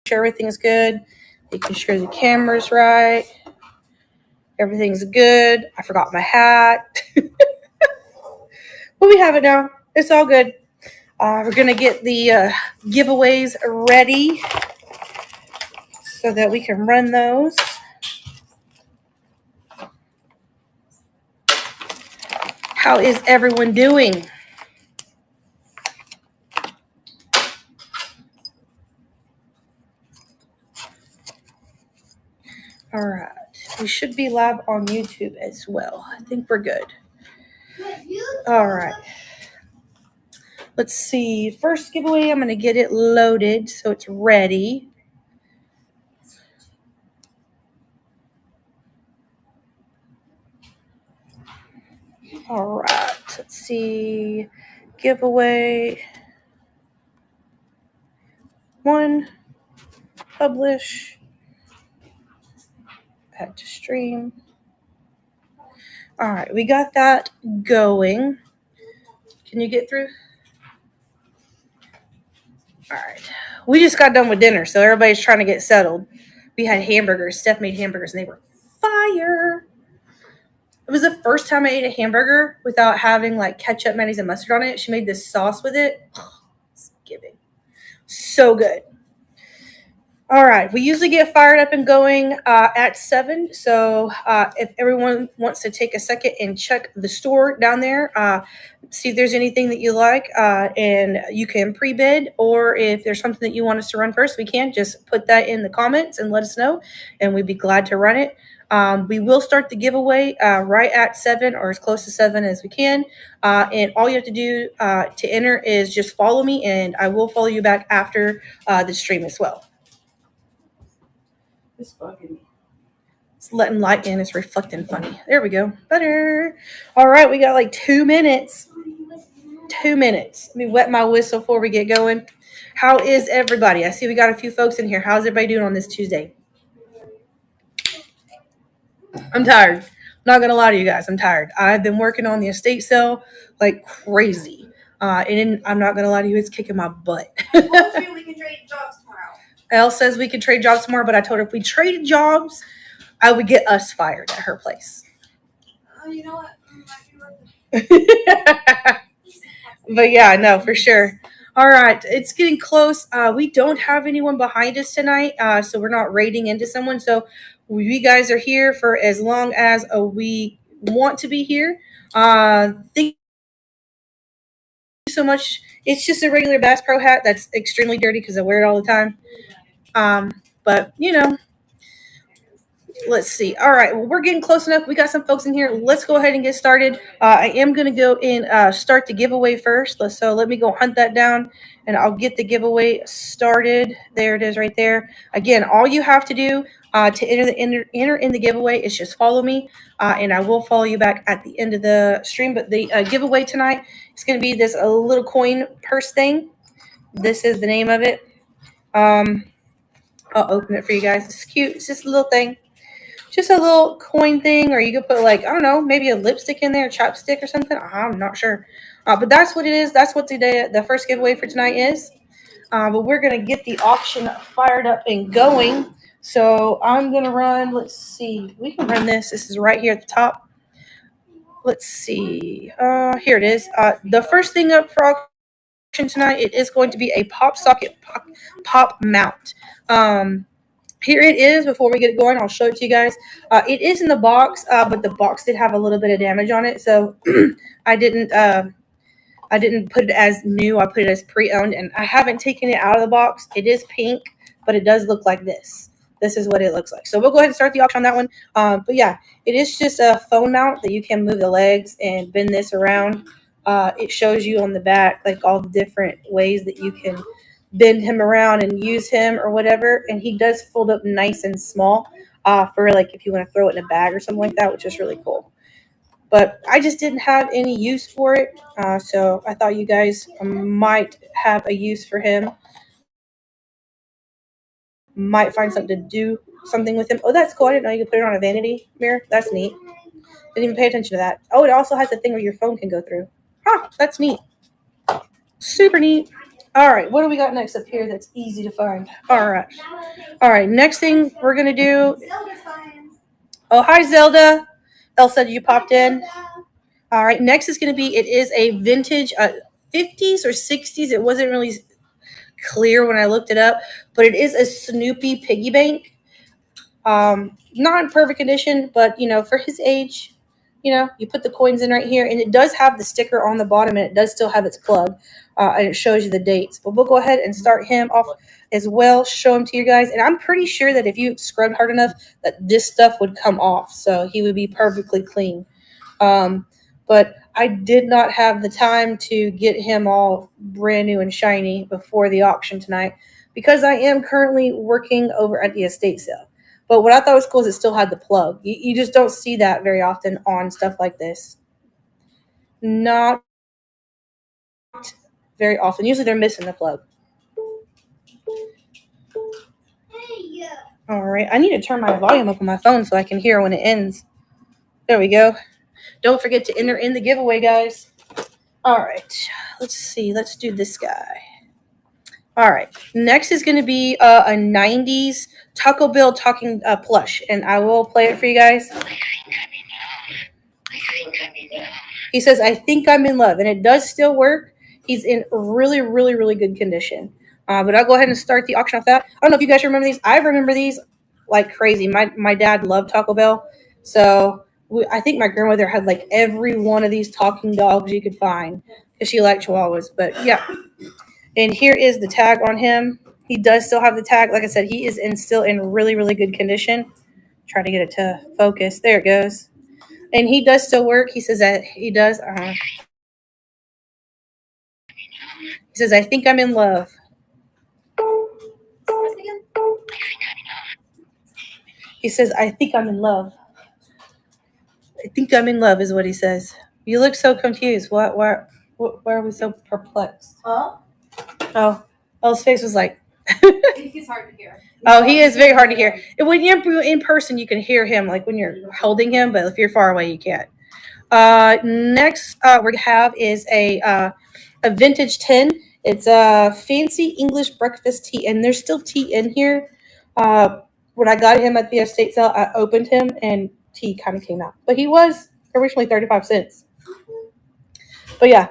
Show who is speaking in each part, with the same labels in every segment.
Speaker 1: sure everything's good. Making sure the camera's right. Everything's good. I forgot my hat. But we have it now. It's all good. We're going to get the giveaways ready so that we can run those. How is everyone doing? All right. We should be live on YouTube as well. I think we're good. All right. Let's see. First giveaway, I'm going to get it loaded so it's ready. All right. Let's see. Giveaway 1. Publish. Add to stream. All right. We got that going. Can you get through? All right. We just got done with dinner, so everybody's trying to get settled. We had hamburgers. Steph made hamburgers, and they were fire. It was the first time I ate a hamburger without having like ketchup, mayonnaise, and mustard on it. She made this sauce with it. It's giving. So good. All right. We usually get fired up and going at 7. So if everyone wants to take a second and check the store down there, see if there's anything that you like, and you can pre-bid, or if there's something that you want us to run first, we can just put that in the comments and let us know, and we'd be glad to run it. We will start the giveaway right at 7 or as close to 7 as we can. And all you have to do to enter is just follow me, and I will follow you back after the stream as well. It's bugging me. It's letting light in. It's reflecting funny. There we go. Better. All right. We got like 2 minutes. 2 minutes. Let me wet my whistle before we get going. How is everybody? I see we got a few folks in here. How's everybody doing on this Tuesday? I'm tired. I'm not going to lie to you guys. I'm tired. I've been working on the estate sale like crazy. And I'm not going to lie to you. It's kicking my butt.
Speaker 2: I told you we can trade jobs tomorrow.
Speaker 1: Elle says we could trade jobs tomorrow, but I told her if we traded jobs, I would get us fired at her place.
Speaker 2: You know what?
Speaker 1: But yeah, no, for sure. All right, it's getting close. We don't have anyone behind us tonight, so we're not raiding into someone. So we guys are here for as long as we want to be here. Thank you so much. It's just a regular Bass Pro hat that's extremely dirty because I wear it all the time. But you know, let's see. All right, well, we're getting close enough. We got some folks in here. Let's go ahead and get started. I am going to go and start the giveaway first. So let me go hunt that down, and I'll get the giveaway started. There it is right there. Again, all you have to do to enter in the giveaway is just follow me, and I will follow you back at the end of the stream. But the giveaway tonight is going to be this little coin purse thing. This is the name of it. I'll open it for you guys. It's cute. It's just a little thing. Just a little coin thing, or you could put like, I don't know, maybe a lipstick in there, a chapstick or something. I'm not sure. But that's what it is. That's what the first giveaway for tonight is. But we're going to get the auction fired up and going. So I'm going to run, let's see. We can run this. This is right here at the top. Let's see. Here it is. The first thing up for auction tonight, it is going to be a pop socket pop mount. Here it is. Before we get it going, I'll show it to you guys. It is in the box, but the box did have a little bit of damage on it, so I didn't put it as new. I put it as pre-owned, and I haven't taken it out of the box. It is pink, but it does look like this. This is what it looks like. So we'll go ahead and start the auction on that one. But yeah, it is just a phone mount that you can move the legs and bend this around. It shows you on the back like all the different ways that you can bend him around and use him or whatever, and he does fold up nice and small for like if you want to throw it in a bag or something like that, which is really cool. But I just didn't have any use for it, so I thought you guys might have a use for him, might find something to do something with him. Oh, that's cool. I didn't know you could put it on a vanity mirror. That's neat. Didn't even pay attention to that. Oh, it also has a thing where your phone can go through. That's neat. Super neat. All right, what do we got next up here that's easy to find? All right. All right, next thing we're going to do.
Speaker 2: Zelda's fine.
Speaker 1: Oh, hi, Zelda. Elle said you popped in. All right, next is going to be, it is a vintage 50s or 60s. It wasn't really clear when I looked it up, but it is a Snoopy piggy bank. Not in perfect condition, but, for his age, you put the coins in right here, and it does have the sticker on the bottom, and it does still have its plug, and it shows you the dates. But we'll go ahead and start him off as well, show him to you guys, and I'm pretty sure that if you scrubbed hard enough, that this stuff would come off, so he would be perfectly clean. But I did not have the time to get him all brand new and shiny before the auction tonight because I am currently working over at the estate sale. But what I thought was cool is it still had the plug. You just don't see that very often on stuff like this. Not very often. Usually they're missing the plug. All right. I need to turn my volume up on my phone so I can hear when it ends. There we go. Don't forget to enter in the giveaway, guys. All right. Let's see. Let's do this guy. All right. Next is going to be a 90s Taco Bell talking plush, and I will play it for you guys. He says, I think I'm in love, and it does still work. He's in really, really, really good condition. But I'll go ahead and start the auction off that. I don't know if you guys remember these. I remember these like crazy. My dad loved Taco Bell, so I think my grandmother had like every one of these talking dogs you could find because she liked Chihuahuas. But yeah. And here is the tag on him. He does still have the tag. Like I said, he is still in really, really good condition. Try to get it to focus. There it goes. And he does still work. He says that he does. He says, I think I'm in love. He says, I think I'm in love. I think I'm in love is what he says. You look so confused. Why are we so perplexed?
Speaker 2: Huh?
Speaker 1: Oh, Elle's face was like.
Speaker 2: He's hard to hear.
Speaker 1: Oh, he is very hard to hear. When you're in person, you can hear him like when you're holding him, but if you're far away, you can't. Next we have is a vintage tin. It's a fancy English breakfast tea, and there's still tea in here. When I got him at the estate sale, I opened him, and tea kind of came out. But he was originally 35 cents. But yeah,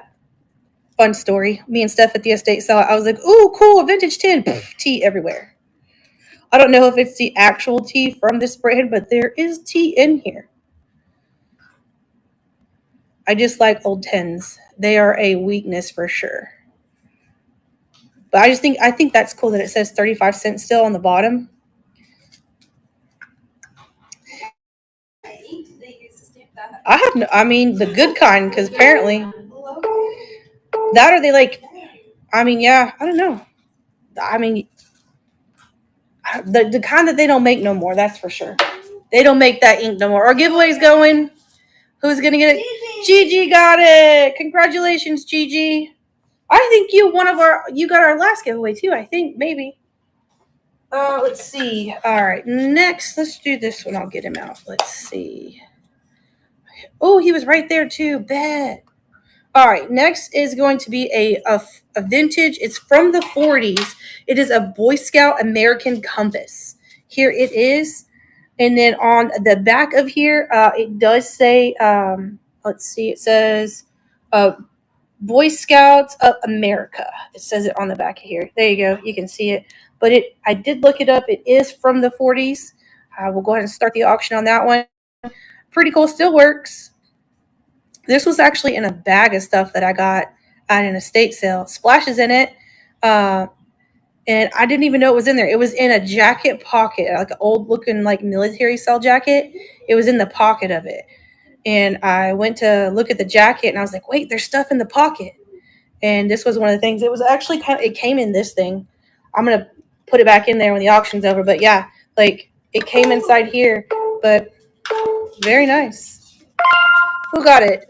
Speaker 1: fun story. Me and Steph at the estate sale, I was like, ooh, cool, a vintage tin. Tea everywhere. I don't know if it's the actual tea from this brand, but there is tea in here. I just like old tins. They are a weakness for sure. But I think that's cool that it says 35 cents still on the bottom. The good kind, because apparently that or they like, yeah, I don't know. The kind that they don't make no more, that's for sure. They don't make that ink no more. Our giveaway's going. Who's going to get it? Gigi got it. Congratulations, Gigi. I think you got our last giveaway too, I think, maybe. Let's see. All right, next, let's do this one. I'll get him out. Let's see. Oh, he was right there too. Bet. All right, next is going to be a vintage. It's from the 40s. It is a Boy Scout American compass. Here it is. And then on the back of here, it does say, let's see, it says Boy Scouts of America. It says it on the back of here. There you go. You can see it. But I did look it up. It is from the 40s. We'll go ahead and start the auction on that one. Pretty cool. Still works. This was actually in a bag of stuff that I got at an estate sale. Splash is in it. And I didn't even know it was in there. It was in a jacket pocket, like an old looking like military style jacket. It was in the pocket of it. And I went to look at the jacket and I was like, wait, there's stuff in the pocket. And this was one of the things. It was actually it came in this thing. I'm going to put it back in there when the auction's over. But yeah, like it came inside here, but very nice. Who got it?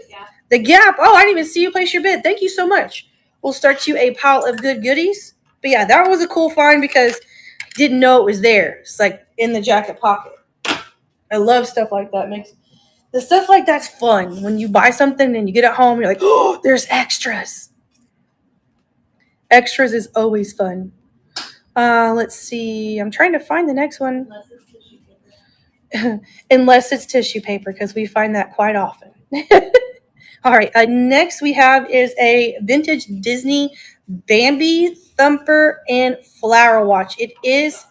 Speaker 1: The Gap. Oh, I didn't even see you place your bid. Thank you so much. We'll start you a pile of good goodies. But yeah, that was a cool find because I didn't know it was there. It's like in the jacket pocket. I love stuff like that. The stuff like that's fun. When you buy something and you get it home, you're like, oh, there's extras. Extras is always fun. Let's see. I'm trying to find the next one.
Speaker 2: Unless it's tissue paper.
Speaker 1: Unless it's tissue paper, because we find that quite often. All right. Next we have is a vintage Disney Bambi Thumper and Flower Watch. It is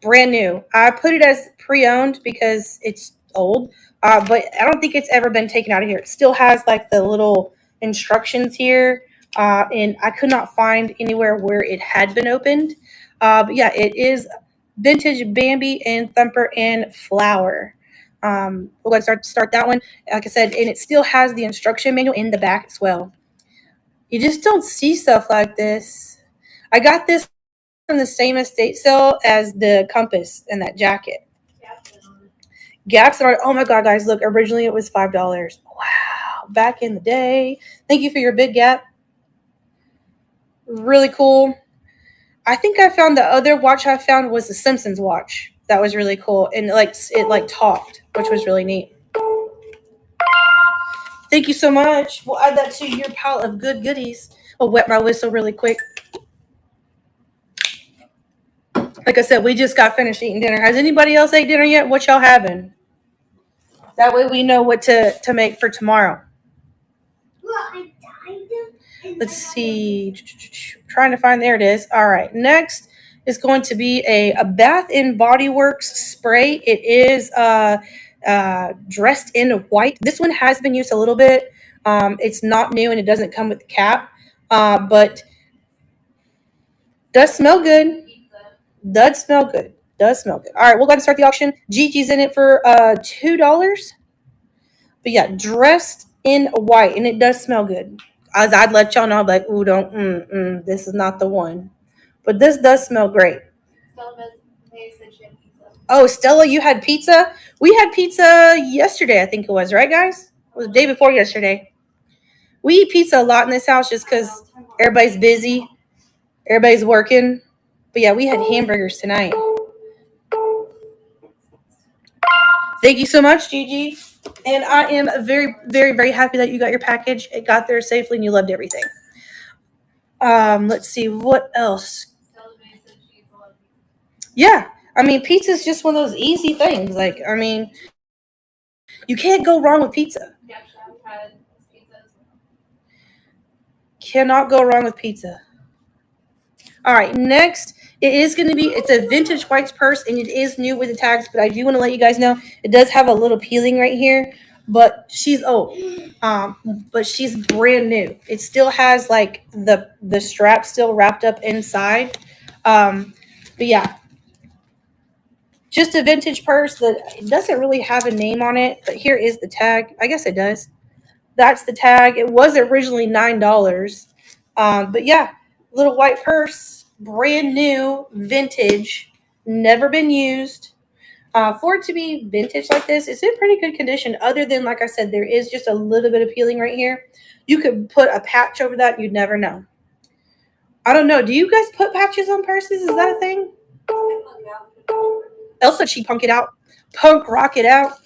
Speaker 1: brand new. I put it as pre-owned because it's old, but I don't think it's ever been taken out of here. It still has like the little instructions here, and I could not find anywhere where it had been opened. But yeah, it is vintage Bambi and Thumper and Flower. We're going to start that one. Like I said, and it still has the instruction manual in the back as well. You just don't see stuff like this. I got this from the same estate sale as the compass and that jacket. Gaps are, oh my god, guys, look, originally it was $5. Wow, back in the day. Thank you for your bid, Gap. Really cool. I think I found the other watch I found was the Simpsons watch. That was really cool, and it talked, which was really neat. Thank you so much. We'll add that to your pile of good goodies. I'll wet my whistle really quick. Like I said, we just got finished eating dinner. Has anybody else ate dinner yet? What y'all having? That way we know what to make for tomorrow. Let's see. Trying to find, there it is. All right. Next is going to be a Bath and Body Works spray. It is dressed in white. This one has been used a little bit. It's not new and it doesn't come with the cap, but does smell good. Does smell good. Does smell good. All right, we'll go ahead and start the auction. Gigi's in it for $2. But yeah, dressed in white, and it does smell good. As I'd let y'all know, I'd be like, ooh, don't, this is not the one. But this does smell great.
Speaker 2: May said she had pizza.
Speaker 1: Oh, Stella, you had pizza? We had pizza yesterday, I think it was, right, guys? It was the day before yesterday. We eat pizza a lot in this house just because everybody's busy. Everybody's working. But yeah, we had hamburgers tonight. Thank you so much, Gigi. And I am very, very, very happy that you got your package. It got there safely and you loved everything. Let's see, what else?
Speaker 2: Stella May said she eats a lot of pizza.
Speaker 1: Yeah, I mean, pizza is just one of those easy things. Like, I mean, you can't go wrong with pizza.
Speaker 2: Yeah, I've had pizza as well.
Speaker 1: Cannot go wrong with pizza. All right, next it's a vintage white purse and it is new with the tags, but I do want to let you guys know it does have a little peeling right here, but she's old. But she's brand new. It still has like the strap still wrapped up inside. But yeah, just a vintage purse that doesn't really have a name on it, but here is the tag. I guess it does. That's the tag. It was originally $9. But yeah, little white purse, brand new, vintage, never been used. For it to be vintage like this, it's in pretty good condition. Other than, like I said, there is just a little bit of peeling right here. You could put a patch over that. You'd never know. I don't know. Do you guys put patches on purses? Is that a thing? Elsa, she punk it out. Punk rock it out.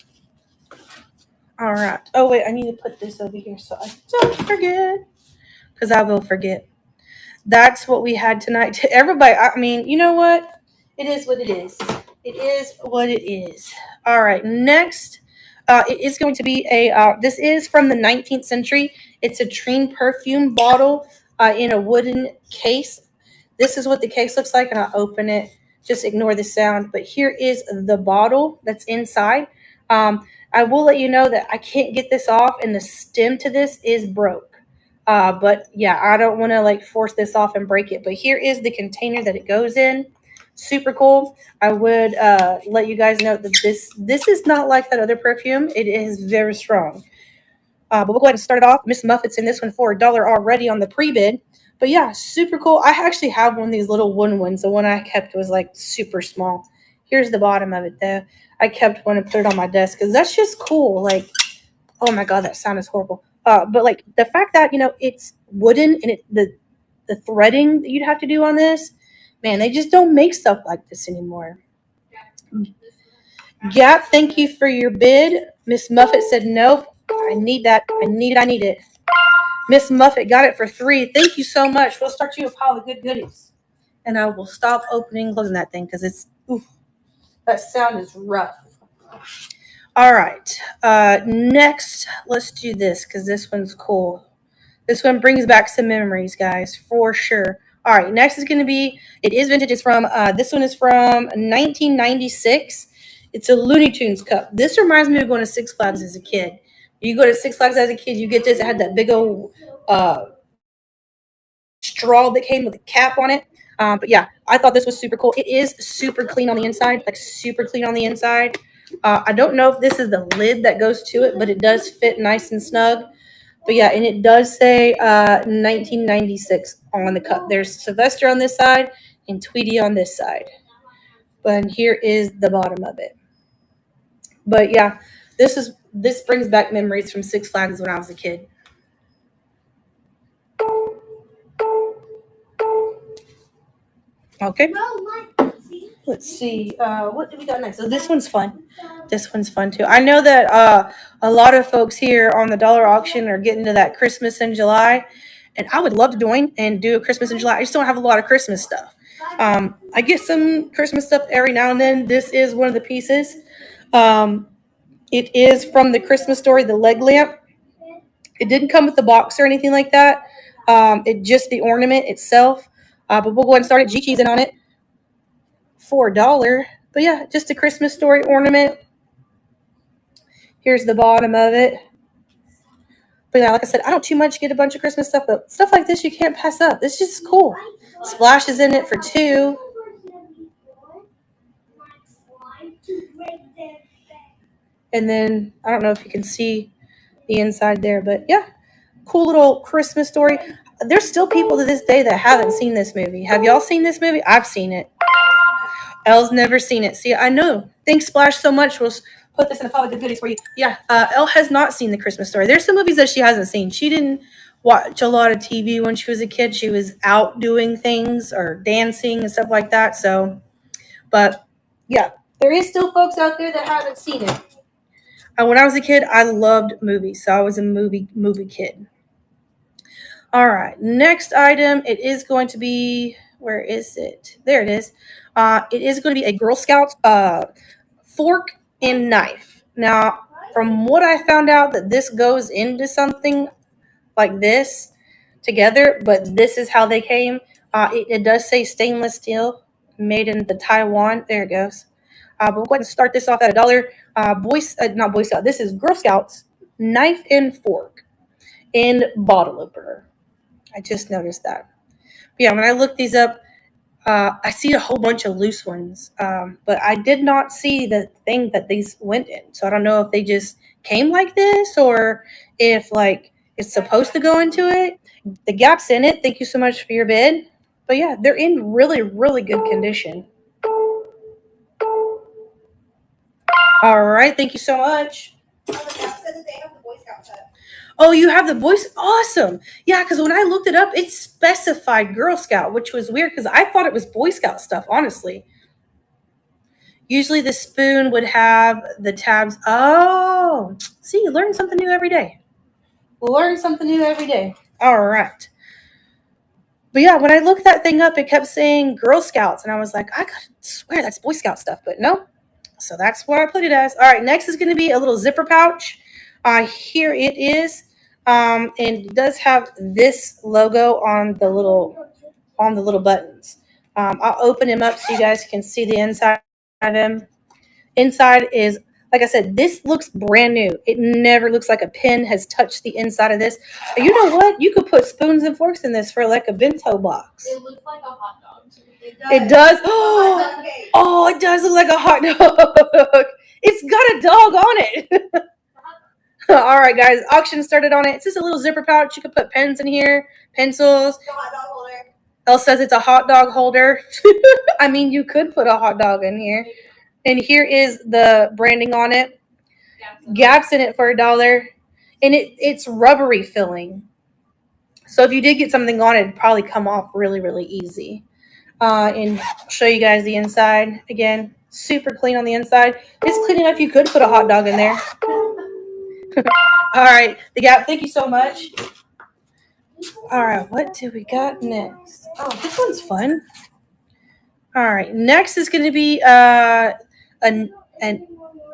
Speaker 1: All right. Oh, wait. I need to put this over here so I don't forget. Because I will forget. That's what we had tonight. Everybody, I mean, you know what? It is what it is. It is what it is. All right. Next, it is going to be this is from the 19th century. It's a Trine perfume bottle in a wooden case. This is what the case looks like, and I'll open it. Just ignore the sound. But here is the bottle that's inside. I will let you know that I can't get this off, and the stem to this is broke. But yeah, I don't want to like force this off and break it. But here is the container that it goes in. Super cool. I would let you guys know that this is not like that other perfume. It is very strong. But we'll go ahead and start it off. Miss Muffet's in this one for $1 already on the pre-bid. But yeah, super cool. I actually have one of these little wooden ones. The one I kept was like super small. Here's the bottom of it though. I kept one and put it on my desk because that's just cool. Like, oh my god, that sound is horrible. But like the fact that it's wooden and the threading that you'd have to do on this, man, they just don't make stuff like this anymore. Gap, thank you for your bid. Miss Muffet said nope. I need that. I need it. Miss Muffet got it for $3. Thank you so much. We'll start you a pile of good goodies. And I will stop opening and closing that thing because that sound is rough. All right. Next, let's do this because this one's cool. This one brings back some memories, guys, for sure. All right, next is going to be, it is vintage. It's from, this one is from 1996. It's a Looney Tunes cup. This reminds me of going to Six Flags as a kid. You go to Six Flags as a kid, you get this. It had that big old straw that came with a cap on it. But yeah, I thought this was super cool. It is super clean on the inside, like super clean on the inside. I don't know if this is the lid that goes to it, but it does fit nice and snug. But yeah, and it does say 1996 on the cup. There's Sylvester on this side and Tweety on this side. But here is the bottom of it. But yeah, this brings back memories from Six Flags when I was a kid. Okay. Let's see. What do we got next? So this one's fun. This one's fun too. I know that a lot of folks here on the dollar auction are getting to that Christmas in July, and I would love to join and do a Christmas in July. I just don't have a lot of Christmas stuff. I get some Christmas stuff every now and then. This is one of the pieces. It is from the Christmas Story, the leg lamp. It didn't come with the box or anything like that. It just the ornament itself. But we'll go ahead and start it. G-Cheese in on it for $1. But yeah, just a Christmas Story ornament. Here's the bottom of it. But yeah, like I said, I don't too much get a bunch of Christmas stuff, but stuff like this you can't pass up. This is just cool. Splash is in it for $2. And then I don't know if you can see the inside there, but yeah, cool little Christmas Story. There's still people to this day that haven't seen this movie. Have y'all seen this movie? I've seen it. Elle's never seen it. See, I know. Thanks, Splash, so much. We'll put this in a pile of good goodies for you. Yeah, Elle has not seen The Christmas Story. There's some movies that she hasn't seen. She didn't watch a lot of TV when she was a kid. She was out doing things or dancing and stuff like that. So, but yeah, there is still folks out there that haven't seen it. When I was a kid, I loved movies, so I was a movie kid. All right, next item. It is going to be, where is it? There it is. It is going to be a Girl Scout fork and knife. Now, from what I found out, that this goes into something like this together, but this is how they came. It does say stainless steel, made in the Taiwan. There it goes. But we'll go ahead and start this off at $1. Not Boy Scout. This is Girl Scouts knife and fork and bottle opener. I just noticed that. But yeah, when I looked these up, I see a whole bunch of loose ones, but I did not see the thing that these went in. So I don't know if they just came like this or if like it's supposed to go into it. The gap's in it. Thank you so much for your bid. But yeah, they're in really, really good condition. All right. Thank you so much. Oh, you have the Boy Scout? Awesome. Yeah, because when I looked it up, it specified Girl Scout, which was weird because I thought it was Boy Scout stuff, honestly. Usually the spoon would have the tabs. Oh, see, you learn something new every day. Learn something new every day. All right. But yeah, when I looked that thing up, it kept saying Girl Scouts. And I was like, I could swear that's Boy Scout stuff. But no. So that's what I put it as. All right, next is going to be a little zipper pouch. Here it is. And it does have this logo on the little buttons. I'll open him up so you guys can see the inside of him. Inside is, like I said, this looks brand new. It never looks like a pin has touched the inside of this. You know what? You could put spoons and forks in this for like a bento box.
Speaker 2: It looks like a hot dog.
Speaker 1: It does. Oh, it does look like a hot dog. It's got a dog on it. All right, guys. Auction started on it. It's just a little zipper pouch. You could put pens in here, pencils. Elle says it's a hot dog holder. I mean, you could put a hot dog in here. And here is the branding on it. Gaps in it for $1. And it's rubbery filling. So if you did get something on it, it'd probably come off really, really easy. And I'll show you guys the inside. Again, super clean on the inside. It's clean enough you could put a hot dog in there. All right, the Gap, thank you so much. All right, what do we got next? Oh, this one's fun. All right, next is going to be a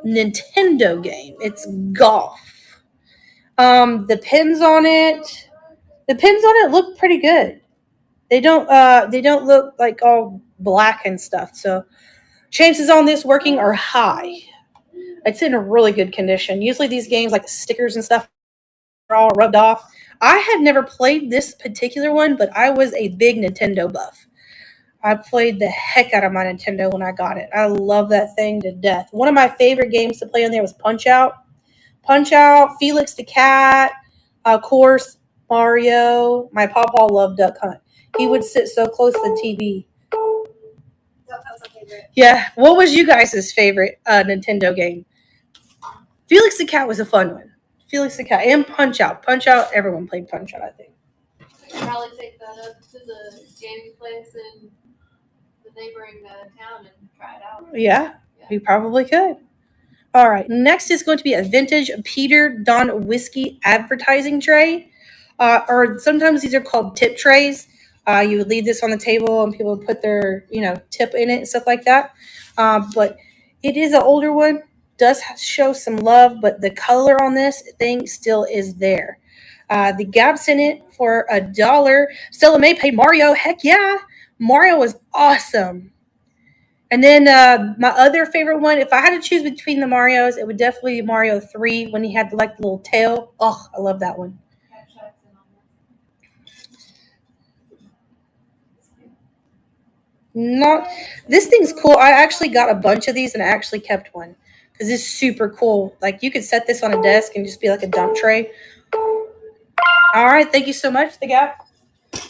Speaker 1: Nintendo game. It's golf. The pins on it, look pretty good. They don't look like all black and stuff. So chances on this working are high. It's in a really good condition. Usually these games like the stickers and stuff are all rubbed off. I had never played this particular one, but I was a big Nintendo buff. I played the heck out of my Nintendo when I got it. I love that thing to death. One of my favorite games to play on there was Punch Out. Punch Out, Felix the Cat, of course, Mario. My papa loved Duck Hunt. He would sit so close to the TV.
Speaker 2: That was my favorite.
Speaker 1: Yeah. What was you guys' favorite Nintendo game? Felix the Cat was a fun one. Felix the Cat and Punch Out. Punch Out, everyone played Punch Out, I think.
Speaker 2: We could probably take that up to the gaming place in the neighboring town and try it out.
Speaker 1: Yeah, we probably could. All right. Next is going to be a vintage Peter Don whiskey advertising tray. Or sometimes these are called tip trays. You would leave this on the table and people would put their, tip in it and stuff like that. But it is an older one. Does show some love, but the color on this thing still is there. The gaps in it for $1. Stella May paid Mario. Heck yeah. Mario was awesome. And then my other favorite one, if I had to choose between the Marios, it would definitely be Mario 3 when he had the little tail. Oh, I love that one.
Speaker 2: Cat shots and all
Speaker 1: Not this thing's cool. I actually got a bunch of these and I actually kept one because it's super cool. Like you could set this on a desk and just be like a dump tray. All right, thank you so much, the Gap.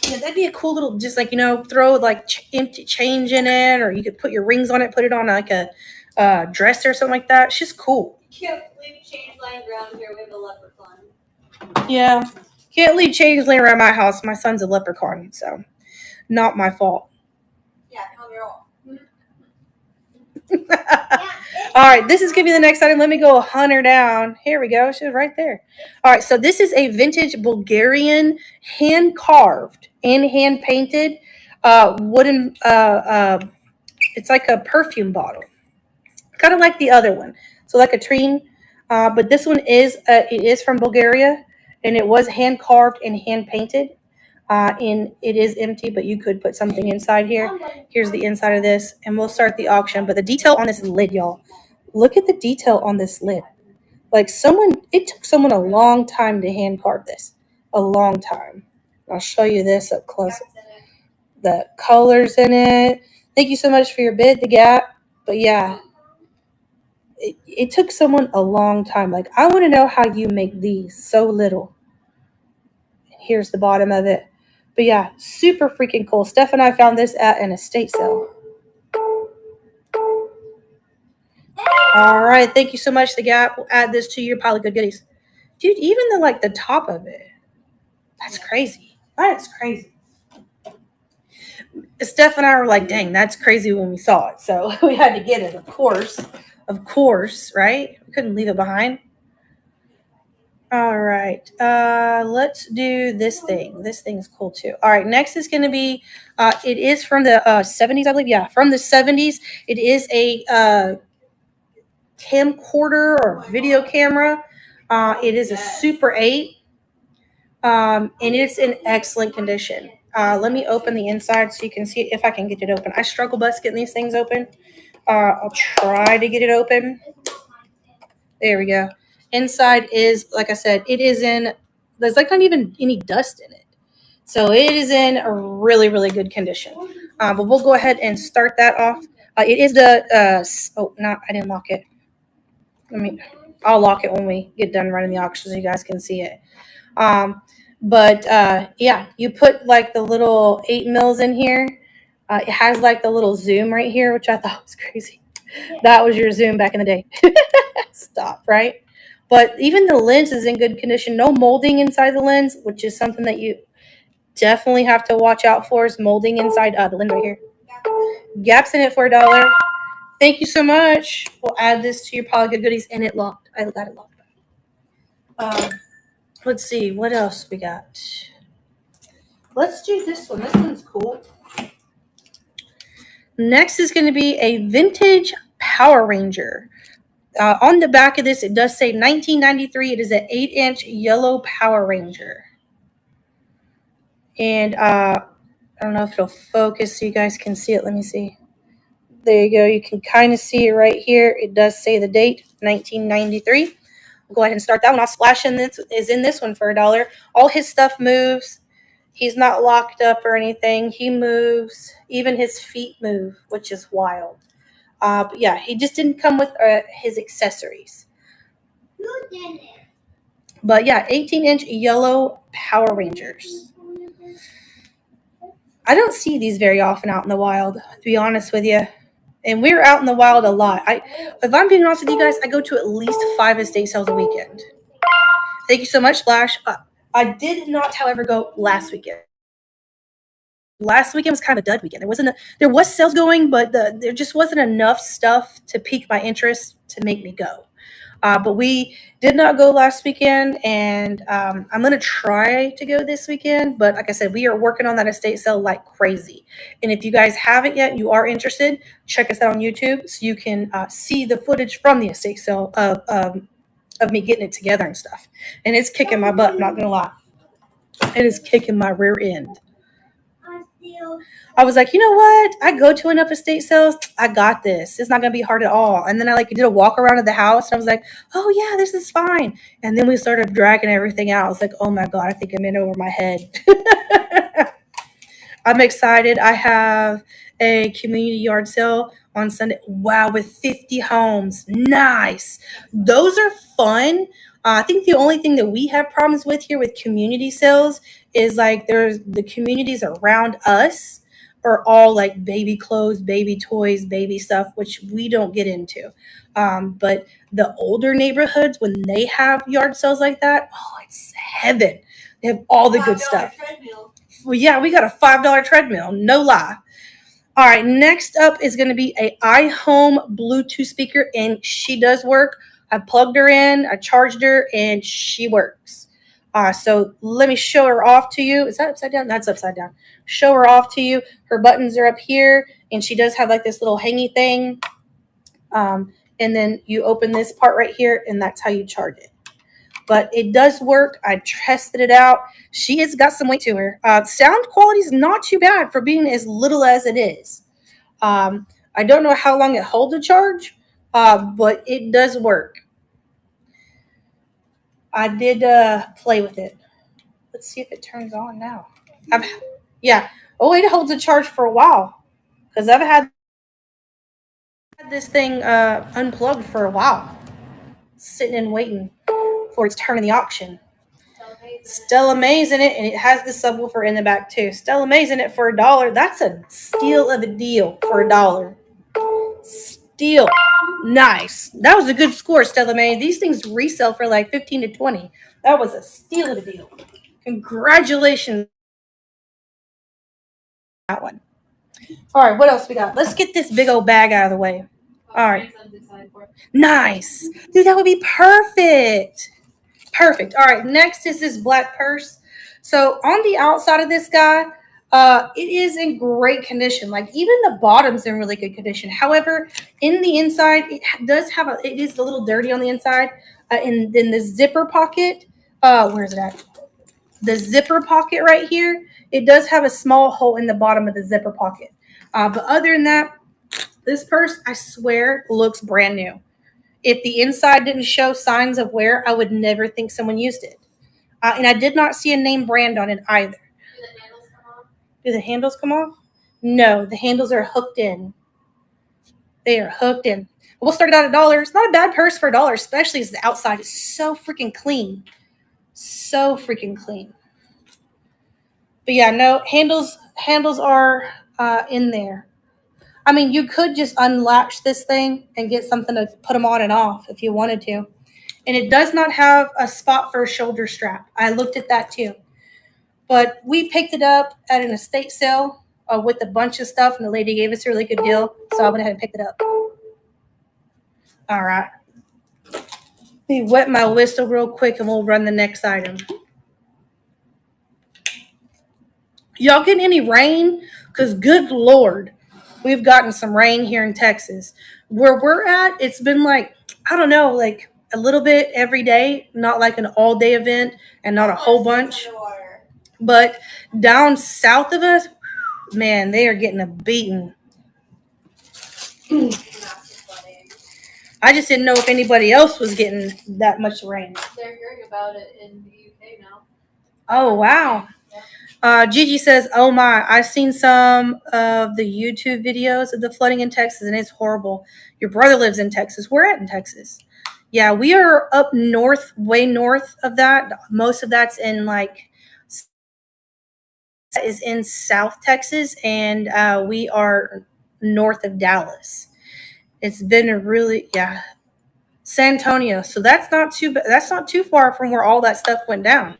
Speaker 1: Yeah, that'd be a cool little, just like throw like empty change in it, or you could put your rings on it, put it on like a dresser or something like that. It's just cool.
Speaker 3: Can't leave change lying around here. We have a leprechaun.
Speaker 1: Yeah, can't leave change laying around my house. My son's a leprechaun, so not my fault.
Speaker 3: Yeah, on your own.
Speaker 1: All right, this is gonna be the next item. Let me go hunt her down. Here we go. She was right there. All right, so this is a vintage Bulgarian hand carved and hand painted wooden. It's like a perfume bottle, kind of like the other one. So like a trine, but this one is from Bulgaria, and it was hand carved and hand painted. And it is empty, but you could put something inside here. Here's the inside of this, and we'll start the auction. But the detail on this lid, y'all, look at the detail on this lid. Like it took someone a long time to hand carve this, a long time. I'll show you this up close. The colors in it. Thank you so much for your bid, the Gap. But yeah, it took someone a long time. Like I want to know how you make these so little. Here's the bottom of it. But yeah, super freaking cool. Steph and I found this at an estate sale. All right, thank you so much, the Gap. We'll add this to your pile of good goodies, dude. Even the top of it, that's crazy. That is crazy. Steph and I were like, "Dang, that's crazy" when we saw it, so we had to get it. Of course, right? We couldn't leave it behind. All right, let's do this thing. This thing's cool too. All right, next is going to be, it is from the 70s, I believe. Yeah, from the 70s. It is a camcorder or video camera. It is a Super 8, and it's in excellent condition. Let me open the inside so you can see if I can get it open. I struggle bust getting these things open. I'll try to get it open. There we go. Inside is, like I said, there's like not even any dust in it. So it is in a really, really good condition. But we'll go ahead and start that off. It is I didn't lock it. I'll lock it when we get done running the auction so you guys can see it. Yeah, you put like the little 8 mils in here. It has like the little zoom right here, which I thought was crazy. That was your zoom back in the day. Stop, right? But even the lens is in good condition. No molding inside the lens, which is something that you definitely have to watch out for, is molding inside the lens right here. Gaps in it for $1. Thank you so much. We'll add this to your pile of good goodies, and it locked. I got it locked. Let's see what else we got. let's do this one. This one's cool. Next is going to be a vintage Power Ranger. On the back of this, it does say 1993. It is an 8-inch yellow Power Ranger. And I don't know if it'll focus so you guys can see it. Let me see. There you go. You can kind of see it right here. It does say the date, 1993. I'll go ahead and start that one off. Splash is in this one for $1. All his stuff moves. He's not locked up or anything. He moves. Even his feet move, which is wild. But yeah, he just didn't come with his accessories. But yeah, 18-inch yellow Power Rangers. I don't see these very often out in the wild, to be honest with you. And we're out in the wild a lot. If I'm being honest with you guys, I go to at least 5 estate sales a weekend. Thank you so much, Splash. I did not, however, go last weekend. Last weekend was kind of a dud weekend. There was sales going, but there just wasn't enough stuff to pique my interest to make me go. But we did not go last weekend, and I'm going to try to go this weekend. But like I said, we are working on that estate sale like crazy. And if you guys haven't yet, you are interested, check us out on YouTube so you can see the footage from the estate sale of me getting it together and stuff. And it's kicking my butt, not going to lie. It is kicking my rear end. I was like, you know what? I go to enough estate sales. I got this. It's not going to be hard at all. And then I did a walk around of the house. And I was like, oh, yeah, this is fine. And then we started dragging everything out. I was like, oh, my God, I think I'm in over my head. I'm excited. I have a community yard sale on Sunday. Wow, with 50 homes. Nice. Those are fun. I think the only thing that we have problems with here with community sales is there's the communities around us are all like baby clothes, baby toys, baby stuff, which we don't get into. But the older neighborhoods, when they have yard sales like that, oh, it's heaven. They have all the good stuff.
Speaker 3: Treadmill.
Speaker 1: Well, yeah, we got a $5 treadmill, no lie. All right, next up is going to be a iHome Bluetooth speaker, and she does work. I plugged her in, I charged her, and she works. So let me show her off to you. Is that upside down? That's upside down. Show her off to you. Her buttons are up here, and she does have this little hangy thing. And then you open this part right here, and that's how you charge it. But it does work. I tested it out. She has got some weight to her. Sound quality is not too bad for being as little as it is. I don't know how long it holds a charge, but it does work. I did play with it. Let's see if it turns on now. Yeah. Oh, it holds a charge for a while because I've had this thing unplugged for a while, sitting and waiting for its turn in the auction. Stella May's in it, and it has the subwoofer in the back too. Stella May's in it for $1. That's a steal of a deal for $1. Steal. Nice. That was a good score, Stella May. These things resell for like 15 to 20. That was a steal of a deal. Congratulations. That one. All right, what else we got? Let's get this big old bag out of the way. All right. Nice. Dude, that would be perfect. Perfect. All right, next is this black purse. So on the outside of this guy, it is in great condition. Even the bottom's in really good condition. However, in the inside, it is a little dirty on the inside. And then the zipper pocket, where is it at? The zipper pocket right here, it does have a small hole in the bottom of the zipper pocket. But other than that, this purse, I swear, looks brand new. If the inside didn't show signs of wear, I would never think someone used it. And I did not see a name brand on it either. Do the handles come off? No, the handles are hooked in. They are hooked in. We'll start it out at $1. It's not a bad purse for $1, especially as the outside is so freaking clean. So freaking clean. But yeah, no, handles are in there. I mean, you could just unlatch this thing and get something to put them on and off if you wanted to. And it does not have a spot for a shoulder strap. I looked at that too. But we picked it up at an estate sale with a bunch of stuff, and the lady gave us a really good deal. So I went ahead and picked it up. All right. Let me wet my whistle real quick, and we'll run the next item. Y'all getting any rain? Because good Lord, we've gotten some rain here in Texas. Where we're at, it's been like, I don't know, like a little bit every day, not like an all day event and not a whole bunch.
Speaker 3: Underwater.
Speaker 1: But down south of us, man, they are getting a beating.
Speaker 3: Massive flooding.
Speaker 1: I just didn't know if anybody else was getting that much rain.
Speaker 2: They're hearing about it in the UK now.
Speaker 1: Oh, wow. Gigi says, oh my, I've seen some of the YouTube videos of the flooding in Texas and it's horrible. Your brother lives in Texas. We're at in Texas. Yeah, we are up north, way north of that. Most of that's in is in South Texas, and we are north of Dallas. It's been a really, yeah, San Antonio. So that's not too far from where all that stuff went down.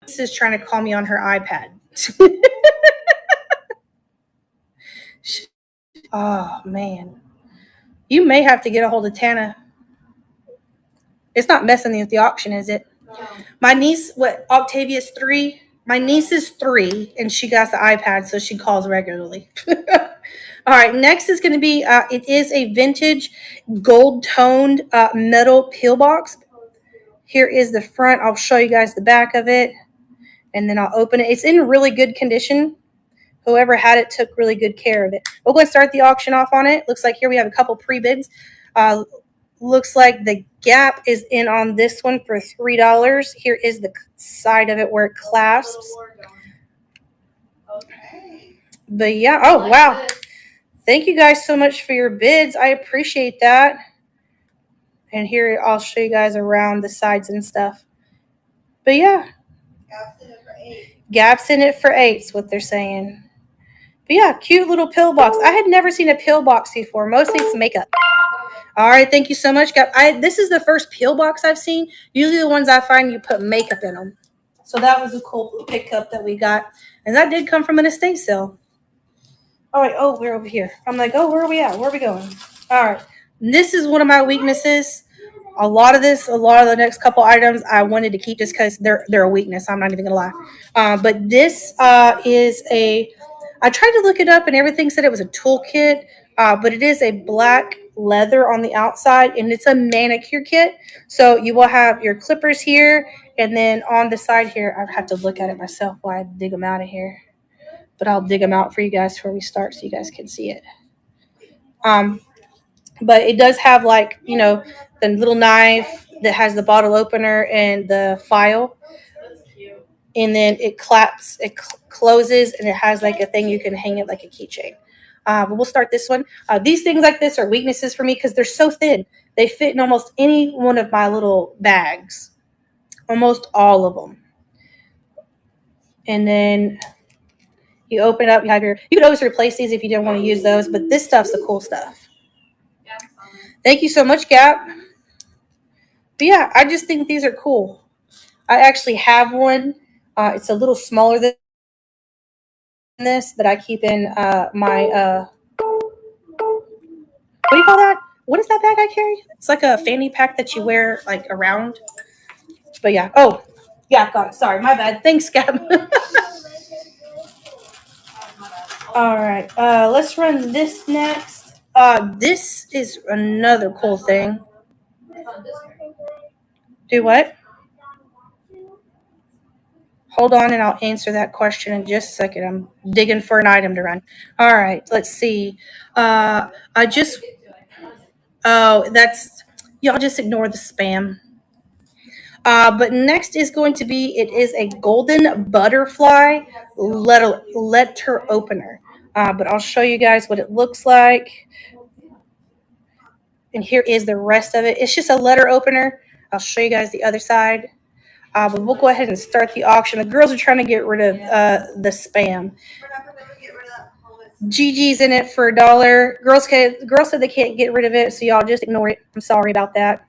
Speaker 1: This is trying to call me on her iPad. Oh man, you may have to get a hold of Tana. It's not messing with the auction, is it?
Speaker 2: No.
Speaker 1: My niece, Octavia's 3. My niece is 3, and she got the iPad, so she calls regularly. All right, next is going to be, it is a vintage gold-toned metal pillbox. Here is the front. I'll show you guys the back of it, and then I'll open it. It's in really good condition. Whoever had it took really good care of it. We're going to start the auction off on it. Looks like here we have a couple pre-bids. Looks like the gap is in on this one for $3. Here is the side of it where it clasps.
Speaker 3: Okay.
Speaker 1: But yeah, oh
Speaker 2: Like
Speaker 1: wow.
Speaker 2: this.
Speaker 1: Thank you guys so much for your bids. I appreciate that. And here I'll show you guys around the sides and stuff. But yeah,
Speaker 3: Gaps in it for 8.
Speaker 1: gaps in it for 8 is what they're saying. But yeah, cute little pillbox. I had never seen a pillbox before. Mostly it's makeup. All right, thank you so much. This is the first pillbox I've seen. Usually the ones I find, you put makeup in them. So that was a cool pickup that we got. And that did come from an estate sale. All right, oh, we're over here. I'm like, oh, where are we at? Where are we going? All right, this is one of my weaknesses. A lot of the next couple items I wanted to keep just because they're a weakness. I'm not even gonna lie. But this is I tried to look it up and everything said it was a toolkit, but it is a black leather on the outside and it's a manicure kit. So you will have your clippers here, and then on the side here, I have to look at it myself while I dig them out of here. But I'll dig them out for you guys before we start so you guys can see it. But it does have the little knife that has the bottle opener and the file,
Speaker 2: That's cute.
Speaker 1: and then it claps, closes, and it has like a thing you can hang it like a keychain. But we'll start this one. These things like this are weaknesses for me because they're so thin. They fit in almost any one of my little bags, almost all of them. And then you open it up. You could always replace these if you didn't want to use those, but this stuff's the cool stuff.
Speaker 2: Yeah.
Speaker 1: Thank you so much, Gap. But yeah, I just think these are cool. I actually have one. It's a little smaller than this that I keep in my what do you call that? What is that bag I carry? It's like a fanny pack that you wear like around. But yeah. Oh, yeah, got it. Sorry, my bad. Thanks, Gab. All right. Let's run this next. This is another cool thing. Do what? Hold on, and I'll answer that question in just a second. I'm digging for an item to run. All right, let's see. Oh, y'all just ignore the spam. But next is going to be, it is a golden butterfly letter opener. But I'll show you guys what it looks like. And here is the rest of it. It's just a letter opener. I'll show you guys the other side. But we'll go ahead and start the auction. The girls are trying to get rid of the spam. Gigi's in it for $1. Girls said they can't get rid of it, so y'all just ignore it. I'm sorry about that.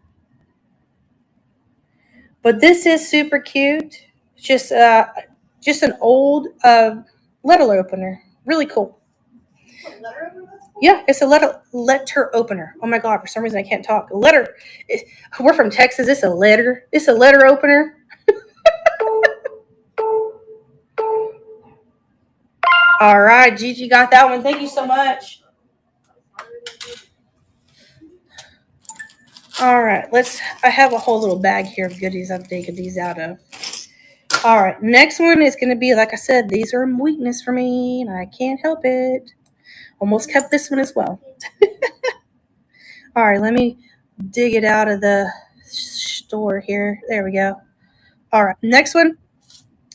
Speaker 1: But this is super cute. Just an old letter opener. Really cool. Yeah, it's a letter opener. Oh my God, for some reason I can't talk. We're from Texas. It's a letter. It's a letter opener. All right, Gigi got that one. Thank you so much. All right, I have a whole little bag here of goodies I'm taking these out of. All right, next one is going to be, like I said, these are a weakness for me, and I can't help it. Almost kept this one as well. All right, let me dig it out of the store here. There we go. All right, next one.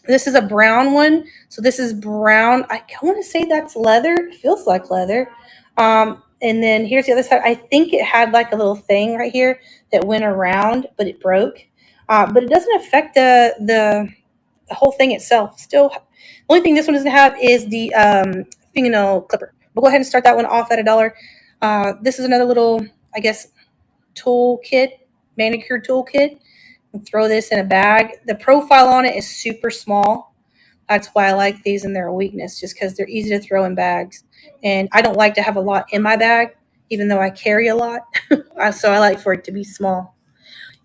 Speaker 1: This is a brown one. So this is brown. I want to say that's leather. It feels like leather. And then here's the other side. I think it had like a little thing right here that went around, but it broke. But it doesn't affect the whole thing itself. Still, the only thing this one doesn't have is the fingernail clipper. We'll go ahead and start that one off at $1. This is another little, I guess, tool kit, manicure tool kit. And throw this in a bag. The profile on it is super small. That's why I like these, and they're a weakness, just because they're easy to throw in bags. And I don't like to have a lot in my bag, even though I carry a lot. So I like for it to be small.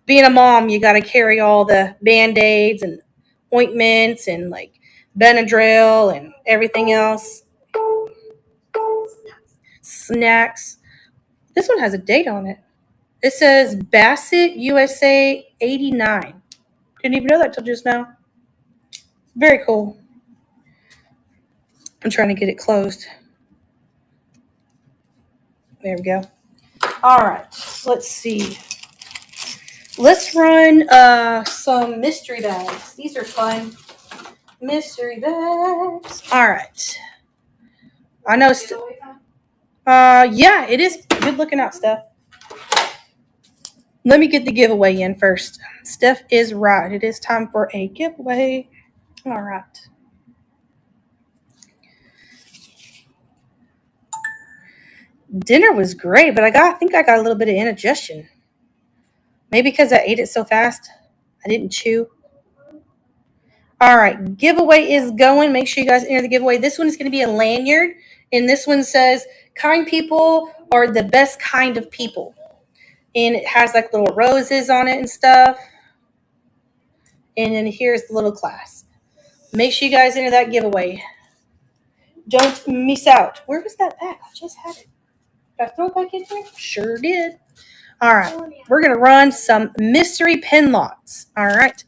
Speaker 1: Being a mom, you got to carry all the Band-Aids and ointments and like Benadryl and everything else. Snacks. This one has a date on it. It says Bassett USA 89. Didn't even know that till just now. Very cool. I'm trying to get it closed. There we go. All right. Let's see. Let's run some mystery bags. These are fun. Mystery bags. All right. I know. Yeah, it is good looking out, Steph. Let me get the giveaway in first. Steph is right. It is time for a giveaway. All right. Dinner was great, but I think I got a little bit of indigestion. Maybe because I ate it so fast. I didn't chew. All right. Giveaway is going. Make sure you guys enter the giveaway. This one is going to be a lanyard. And this one says, kind people are the best kind of people. And it has like little roses on it and stuff. And then here's the little clasp. Make sure you guys enter that giveaway. Don't miss out. Where was that bag? I just had it. Did I throw it back in here? Sure did. All right. We're going to run some mystery pin lots. All right.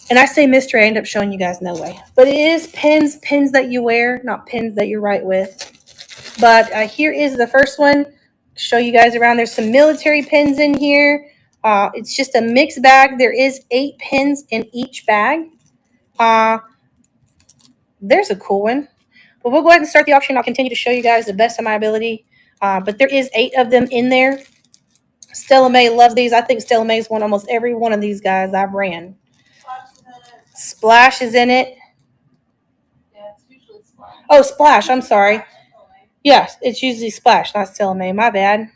Speaker 1: And I say mystery, I end up showing you guys no way. But it is pins that you wear, not pins that you write with. But here is the first one. Show you guys around. There's some military pins in here. It's just a mixed bag. There is 8 pins in each bag. There's a cool one. But we'll go ahead and start the auction. I'll continue to show you guys the best of my ability. But there is 8 of them in there. Stella May loves these. I think Stella May's won almost every one of these guys I've ran. Splash is in it.
Speaker 2: Yeah, it's usually Splash.
Speaker 1: Oh, Splash. I'm sorry. Yes, it's usually Splash, not Stella May. My bad.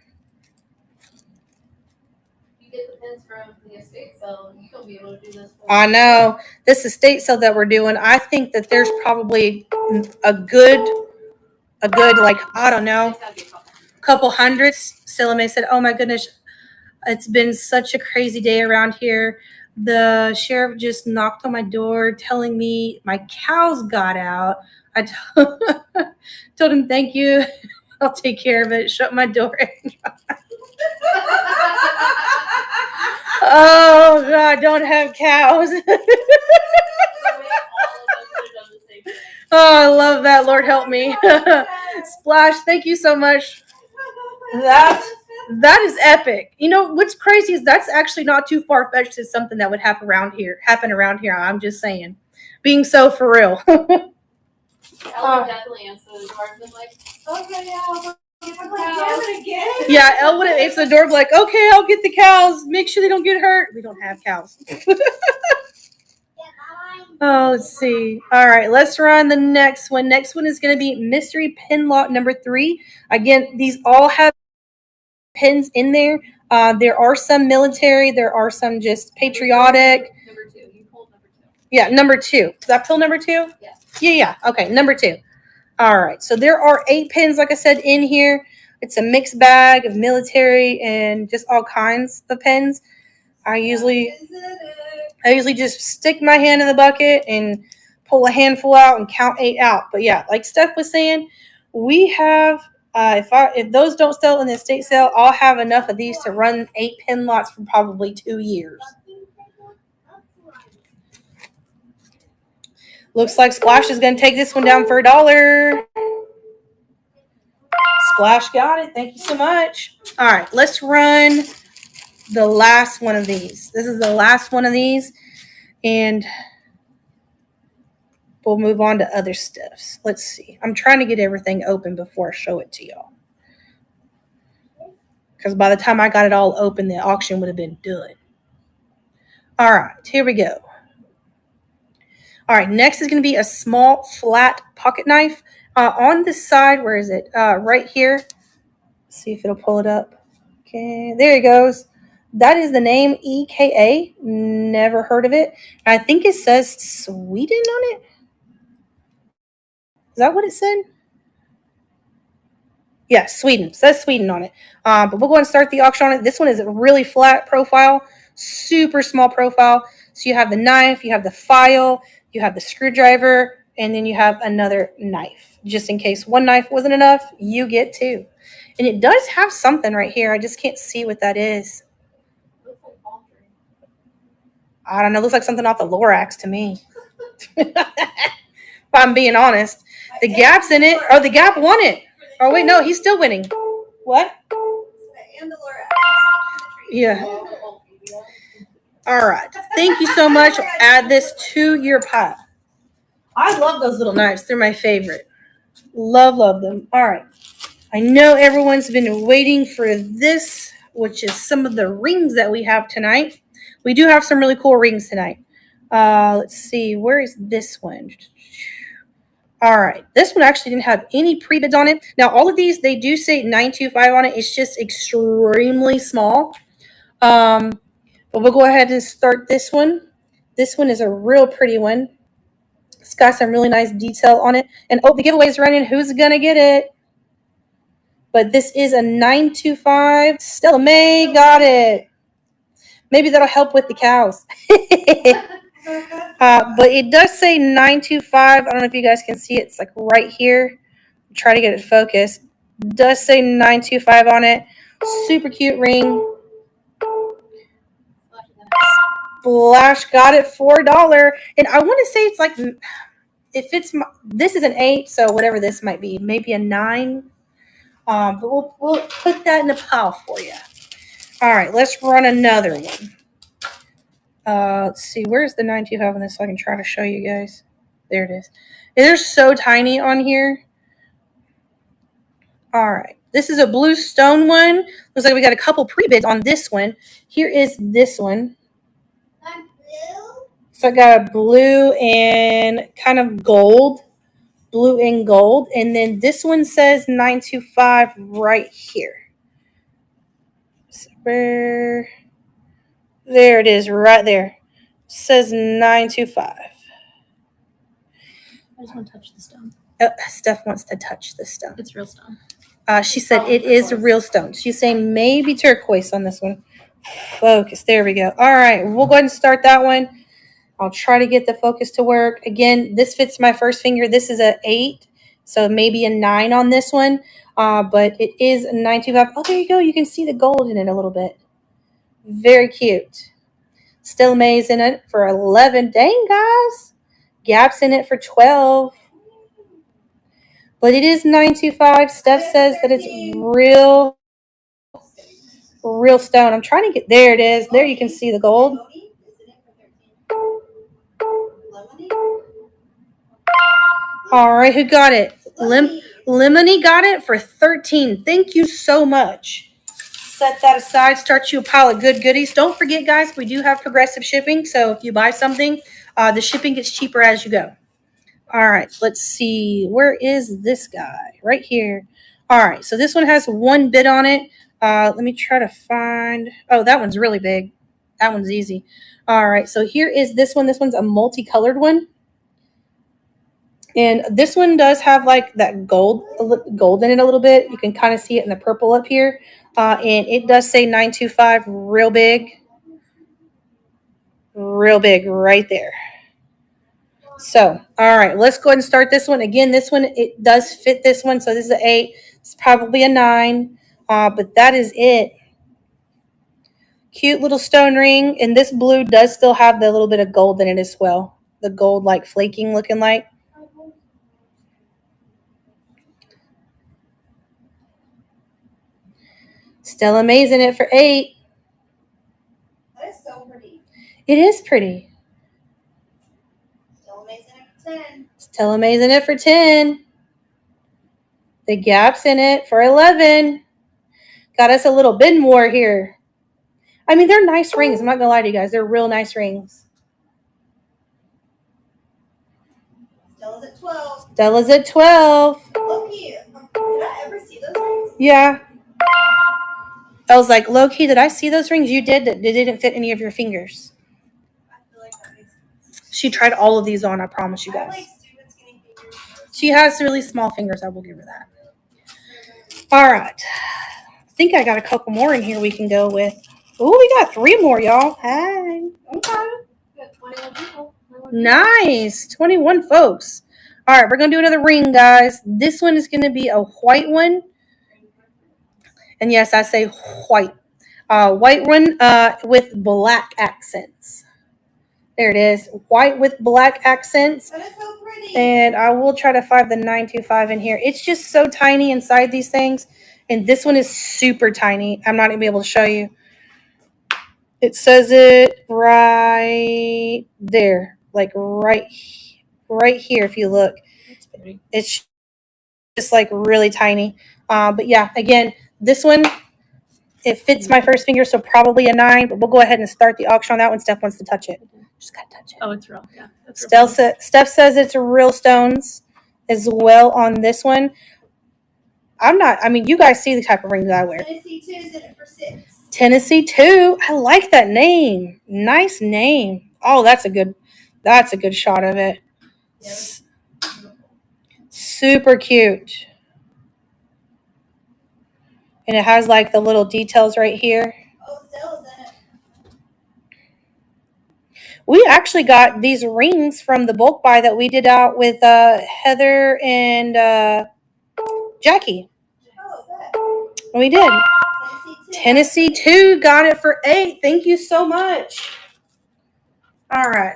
Speaker 2: You get the pins from the estate sale, you don't be able to do this.
Speaker 1: I know. This estate sale that we're doing, I think that there's probably a good, like, I don't know,
Speaker 2: It's gotta be a couple.
Speaker 1: couple hundreds. Stella May said, oh my goodness, it's been such a crazy day around here. The sheriff just knocked on my door telling me my cows got out. I told him, thank you. I'll take care of it. Shut my door. Oh, God, I don't have cows. Oh, I love that. Lord help me. Splash, thank you so much. That is epic. You know, what's crazy is that's actually not too far-fetched to something that would happen around here. I'm just saying. Being so for real.
Speaker 2: Ellen definitely answered the door and been like, okay, I'll get the cows.
Speaker 3: Again?
Speaker 1: Yeah, Elle would have answered the door like, okay, I'll get the cows. Make sure they don't get hurt. We don't have cows. Oh, let's see. All right, let's run the next one. Next one is going to be mystery pin lot number 3. Again, these all have pins in there. There are some military. There are some just patriotic.
Speaker 2: Number 2. You pulled number 2.
Speaker 1: Yeah, number 2. Did I pull number 2?
Speaker 2: Yes.
Speaker 1: Yeah. Okay, number 2. All right, so there are 8 pins, like I said, in here. It's a mixed bag of military and just all kinds of pins. I usually just stick my hand in the bucket and pull a handful out and count 8 out. But yeah, like Steph was saying, we have if those don't sell in the estate sale, I'll have enough of these to run 8 pin lots for probably 2 years. Looks like Splash is going to take this one down for $1. Splash got it. Thank you so much. All right, let's run the last one of these. This is the last one of these, and we'll move on to other stuffs. Let's see. I'm trying to get everything open before I show it to y'all, because by the time I got it all open, the auction would have been done. All right, here we go. All right, next is going to be a small flat pocket knife. On the side, where is it? Right here. Let's see if it'll pull it up. Okay, there it goes. That is the name EKA. Never heard of it. I think it says Sweden on it. Is that what it said? Yeah, Sweden. It says Sweden on it. But we'll go and start the auction on it. This one is a really flat profile, super small profile. So you have the knife, you have the file, you have the screwdriver, and then you have another knife. Just in case one knife wasn't enough, you get 2. And it does have something right here. I just can't see what that is. I don't know. It looks like something off the Lorax to me. If I'm being honest. The Gap's in it. Oh, the Gap won it. Oh, wait, no. He's still winning. What?
Speaker 3: And the Lorax.
Speaker 1: Yeah. All right. Thank you so much. Add this to your pile. I love those little knives. They're my favorite. Love them. All right. I know everyone's been waiting for this, which is some of the rings that we have tonight. We do have some really cool rings tonight. Let's see. Where is this one? All right. This one actually didn't have any pre-bids on it. Now, all of these, they do say 925 on it. It's just extremely small. But we'll go ahead and start this one. This one is a real pretty one. It's got some really nice detail on it. And oh, the giveaway is running. Who's going to get it? But this is a 925. Stella May got it. Maybe that'll help with the cows. But it does say 925. I don't know if you guys can see it. It's like right here. Try to get it focused. It does say 925 on it. Super cute ring. Splash got it for $1. And I want to say it's like, if it's, this is an 8, so whatever this might be, maybe a 9. But we'll put that in the pile for you. All right, let's run another one. Let's see, where's the 925 on this so I can try to show you guys. There it is. They're so tiny on here. All right, this is a blue stone one. Looks like we got a couple pre-bids on this one. Here is this one. So I got a blue and kind of gold. Blue and gold. And then this one says 925 right here. So where? There it is right there. It says 925.
Speaker 4: I just want to touch the stone.
Speaker 1: Steph wants to touch the stone.
Speaker 4: It's real stone.
Speaker 1: She said it is real stone. She's saying maybe turquoise on this one. Focus. There we go. All right. We'll go ahead and start that one. I'll try to get the focus to work. Again, this fits my first finger. This is an 8, so maybe a 9 on this one. But it is a 925. Oh, there you go. You can see the gold in it a little bit. Very cute. Stella May's in it for 11. Dang, guys. Gap's in it for 12. But it is 925. Steph says that it's real stone. I'm trying to get, there it is. There you can see the gold. All right, who got it? Lemony got it for 13. Thank you so much. Set that aside. Start you a pile of good goodies. Don't forget, guys, we do have progressive shipping. So if you buy something, the shipping gets cheaper as you go. All right, let's see. Where is this guy? Right here. All right, so this one has 1 bid on it. Let me try to find. Oh, that one's really big. That one's easy. All right, so here is this one. This one's a multicolored one. And this one does have like that gold in it a little bit. You can kind of see it in the purple up here. And it does say 925 real big. Real big right there. So, all right, let's go ahead and start this one. Again, this one, it does fit this one. So this is an 8. It's probably a 9. But that is it. Cute little stone ring. And this blue does still have the little bit of gold in it as well. The gold, like flaking looking like. Still amazing it for 8.
Speaker 3: That is so pretty.
Speaker 1: It is pretty.
Speaker 3: Still amazing at 10.
Speaker 1: Still amazing it for 10. The gap's in it for 11. Got us a little bit more here. I mean, they're nice rings. I'm not going to lie to you guys. They're real nice rings.
Speaker 3: Stella's at 12.
Speaker 1: Stella's at 12.
Speaker 3: Loki, did I ever see those rings?
Speaker 1: Yeah. I was like, low-key, did I see those rings? You did. That didn't fit any of your fingers.
Speaker 3: I feel like that makes sense.
Speaker 1: She tried all of these on, I promise you
Speaker 3: I have
Speaker 1: guys.
Speaker 3: like stupid skinny fingers.
Speaker 1: She has really small fingers. I will give her that. All right. I think I got a couple more in here we can go with. Oh, we got 3 more, y'all. Hey. Okay.
Speaker 2: We got 21 people.
Speaker 1: Nice. 21 folks. All right, we're going to do another ring, guys. This one is going to be a white one. And yes, I say white. White one with black accents. There it is. White with black accents.
Speaker 3: That is so pretty.
Speaker 1: And I will try to find the 925 in here. It's just so tiny inside these things. And this one is super tiny. I'm not going to be able to show you. It says it right there. Like right here if you look. It's just like really tiny. But yeah, again, this one, it fits my first finger, so probably a 9. But we'll go ahead and start the auction on that one. Steph wants to touch it. Just gotta touch it.
Speaker 4: Oh, it's real. Yeah.
Speaker 1: Steph says it's real stones as well on this one. You guys see the type of rings I wear.
Speaker 3: Tennessee 2 is in it for 6.
Speaker 1: Tennessee 2. I like that name. Nice name. Oh, that's a good shot of it.
Speaker 3: Yeah.
Speaker 1: Super cute. And it has like the little details right here.
Speaker 3: Oh, Stella's in it.
Speaker 1: We actually got these rings from the bulk buy that we did out with Heather and Jackie.
Speaker 3: Oh, good.
Speaker 1: We did.
Speaker 3: Tennessee 2.
Speaker 1: Tennessee 2 got it for 8. Thank you so much. All right.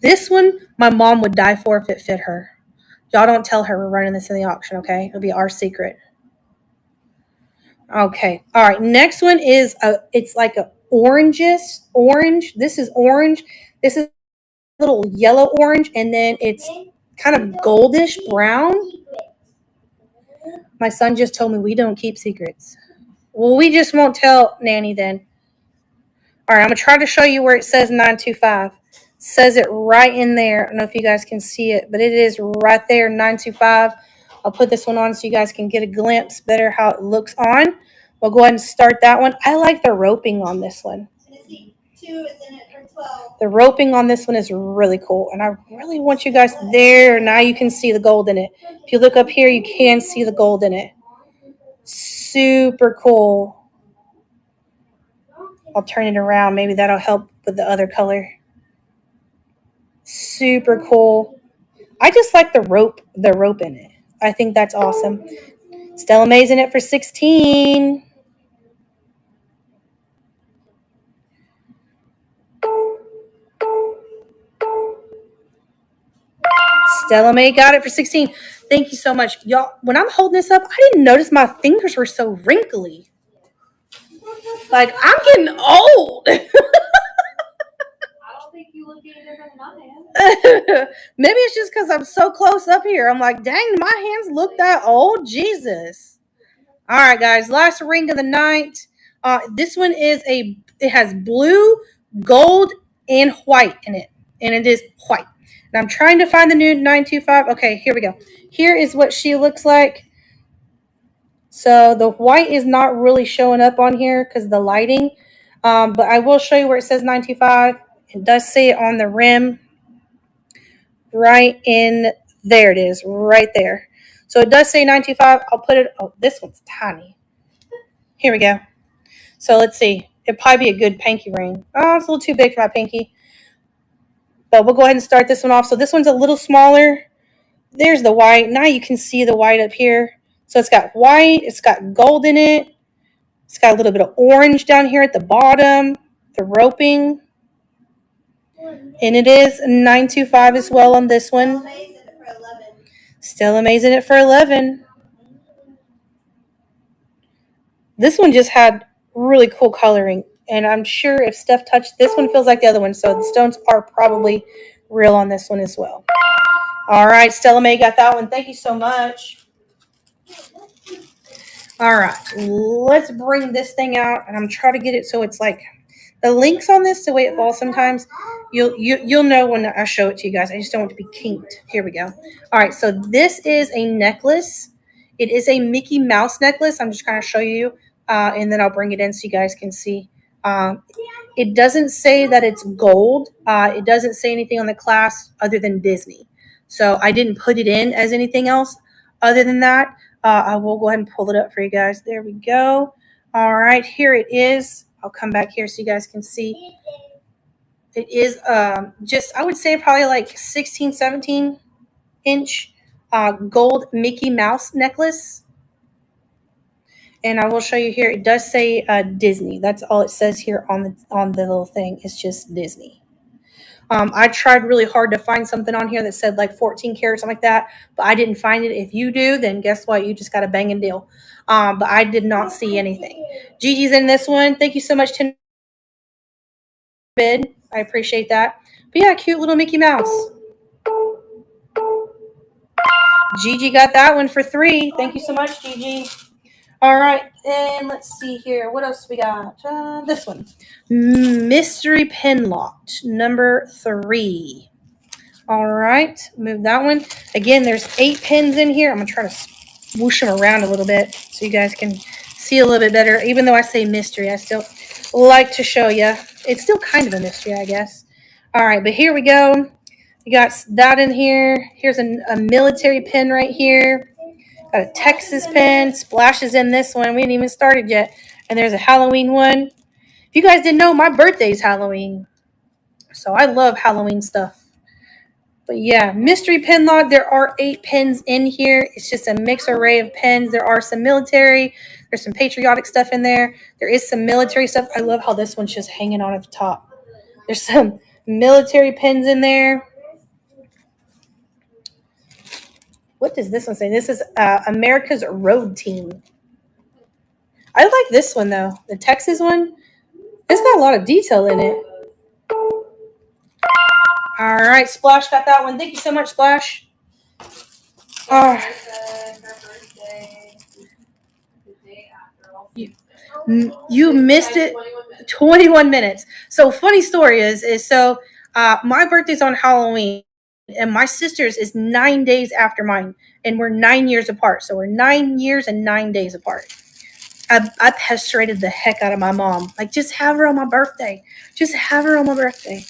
Speaker 1: This one, my mom would die for if it fit her. Y'all don't tell her we're running this in the auction, okay? It'll be our secret. Okay. All right. Next one is it's like a orange. This is orange. This is a little yellow orange, and then it's kind of goldish brown. My son just told me we don't keep secrets. Well, we just won't tell Nanny then. All right, I'm going to try to show you where it says 925. It says it right in there. I don't know if you guys can see it, but it is right there, 925. I'll put this one on so you guys can get a glimpse better how it looks on. We'll go ahead and start that one. I like the roping on this one.
Speaker 3: Tennessee 2 is in it for 12.
Speaker 1: The roping on this one is really cool, and I really want you guys there. Now you can see the gold in it. If you look up here, you can see the gold in it. Super cool. I'll turn it around. Maybe that'll help with the other color. Super cool. I just like the rope in it. I think that's awesome. Stella May's in it for 16. Stella May got it for 16. Thank you so much. Y'all, when I'm holding this up, I didn't notice my fingers were so wrinkly. Like, I'm getting old.
Speaker 2: I don't think you look any different than I am.
Speaker 1: Maybe it's just because I'm so close up here. I'm like, dang, my hands look that old. Jesus. All right, guys. Last ring of the night. This one it has blue, gold, and white in it. And it is white. And I'm trying to find the new 925. Okay, here we go. Here is what she looks like. So the white is not really showing up on here because of the lighting. But I will show you where it says 925. It does say it on the rim. Right in there it is. Right there. So it does say 925. I'll put it. Oh, this one's tiny. Here we go. So let's see. It'd probably be a good pinky ring. Oh, it's a little too big for my pinky. But we'll go ahead and start this one off. So this one's a little smaller. There's the white. Now you can see the white up here. So it's got white. It's got gold in it. It's got a little bit of orange down here at the bottom. The roping. And it is $9.25 as well on this one.
Speaker 3: Amazing for 11.
Speaker 1: Still amazing it for 11. This one just had really cool coloring. And I'm sure if Steph touched, this one feels like the other one. So the stones are probably real on this one as well. All right, Stella May got that one. Thank you so much. All right, let's bring this thing out. And I'm trying to get it so it's like the links on this, the way it falls sometimes, you'll know when I show it to you guys. I just don't want it to be kinked. Here we go. All right, so this is a necklace. It is a Mickey Mouse necklace. I'm just going to show you, and then I'll bring it in so you guys can see. It doesn't say that it's gold. It doesn't say anything on the clasp other than Disney. So I didn't put it in as anything else other than that. I will go ahead and pull it up for you guys. There we go. All right, here it is. I'll come back here so you guys can see. It is just, I would say probably like 16, 17 inch gold Mickey Mouse necklace. And I will show you here. It does say Disney. That's all it says here on the little thing. It's just Disney. I tried really hard to find something on here that said like 14 karat, something like that, but I didn't find it. If you do, then guess what? You just got a banging deal. But I did not see anything. Gigi's in this one. Thank you so much, Tin Bid. I appreciate that. But yeah, cute little Mickey Mouse. Gigi got that one for $3. Thank you so much, Gigi. All right, and let's see here. What else we got? This one. Mystery Pin Lot, number 3. All right, move that one. Again, there's 8 pins in here. I'm going to try to swoosh them around a little bit so you guys can see a little bit better. Even though I say mystery, I still like to show you. It's still kind of a mystery, I guess. All right, but here we go. We got that in here. Here's a military pin right here. Got a Texas pin. Splash is in this one. We ain't even started yet. And there's a Halloween one. If you guys didn't know, my birthday's Halloween. So I love Halloween stuff. But yeah, mystery pin lot. There are 8 pins in here. It's just a mixed array of pins. There are some military. There's some patriotic stuff in there. There is some military stuff. I love how this one's just hanging on at the top. There's some military pins in there. What does this one say? This is America's Road Team. I like this one, though. The Texas one. It's got a lot of detail in it. All right, Splash got that one. Thank you so much, Splash. All right. You missed it. 21 minutes. So funny story is so my birthday's on Halloween. And my sister's is 9 days after mine. And we're 9 years apart. So we're 9 years and 9 days apart. I pesterated the heck out of my mom. Like, just have her on my birthday. Just have her on my birthday.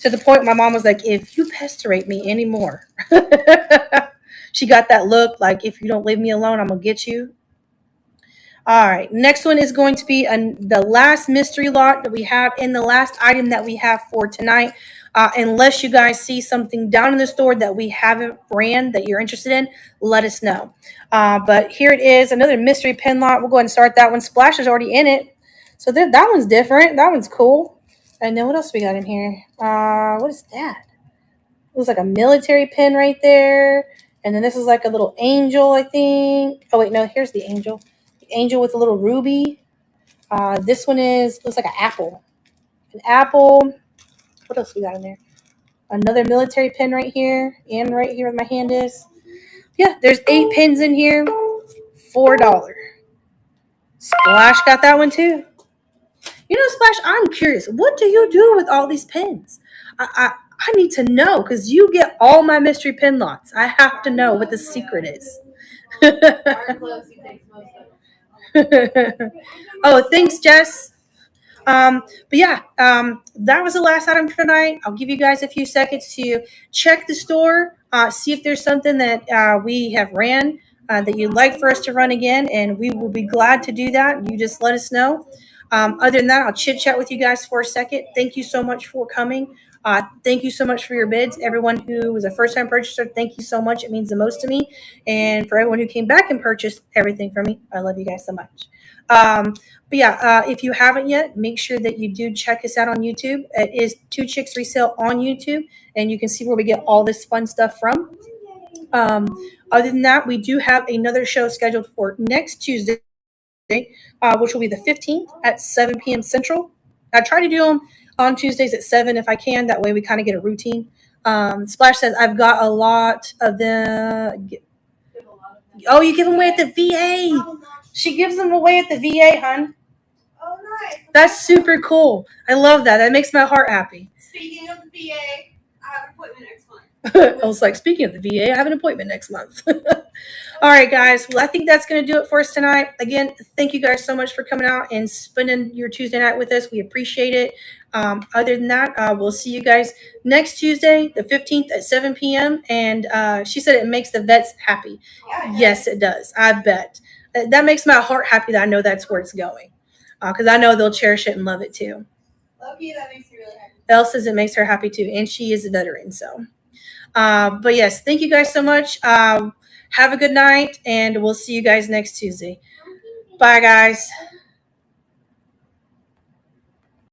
Speaker 1: To the point my mom was like, if you pesterate me anymore. She got that look like, if you don't leave me alone, I'm going to get you. All right. Next one is going to be the last mystery lot that we have and the last item that we have for tonight. Unless you guys see something down in the store that we haven't ran that you're interested in, let us know. But here it is, another mystery pin lot. We'll go ahead and start that one. Splash is already in it. So that one's different. That one's cool. And then what else we got in here? What is that? It was like a military pin right there. And then this is like a little angel, I think. Oh, wait, no, here's the angel. The angel with a little ruby. This one looks like an apple. An apple. What else we got in there? Another military pin right here. And right here where my hand is. Yeah, there's 8 pins in here. $4. Splash got that one too. You know, Splash, I'm curious. What do you do with all these pins? I need to know because you get all my mystery pin lots. I have to know what the secret is. Oh, thanks, Jess. But yeah, that was the last item for tonight. I'll give you guys a few seconds to check the store, see if there's something that we have ran that you'd like for us to run again, and we will be glad to do that. You just let us know. Other than that, I'll chit chat with you guys for a second. Thank you so much for coming. Thank you so much for your bids. Everyone who was a first time purchaser, thank you so much. It means the most to me. And for everyone who came back and purchased everything from me, I love you guys so much. But yeah, if you haven't yet, make sure that you do check us out on YouTube. It is Two Chicks Resale on YouTube, and you can see where we get all this fun stuff from. Other than that, we do have another show scheduled for next Tuesday, which will be the 15th at 7 p.m. Central. I try to do them on Tuesdays at 7 if I can. That way we kind of get a routine. Splash says, I've got a lot of them.
Speaker 2: Give a lot of them.
Speaker 1: Oh, you give them away at the VA.
Speaker 3: Oh, nice.
Speaker 1: She gives them away at the VA, hon.
Speaker 3: Oh, nice.
Speaker 1: That's super cool. I love that. That makes my heart happy.
Speaker 4: Speaking of the VA, I have an appointment next month.
Speaker 1: I was like, speaking of the VA, I have an appointment next month. All right, guys. Well, I think that's going to do it for us tonight. Again, thank you guys so much for coming out and spending your Tuesday night with us. We appreciate it. Other than that, we'll see you guys next Tuesday, the 15th at 7 p.m. And she said it makes the vets happy.
Speaker 3: Yeah,
Speaker 1: Yes, it does. I bet. That makes my heart happy that I know that's where it's going. Because I know they'll cherish it and love it too.
Speaker 3: Love you. That makes me really happy.
Speaker 1: Elle says it makes her happy too. And she is a veteran. So, but yes, thank you guys so much. Have a good night. And we'll see you guys next Tuesday. Bye, guys.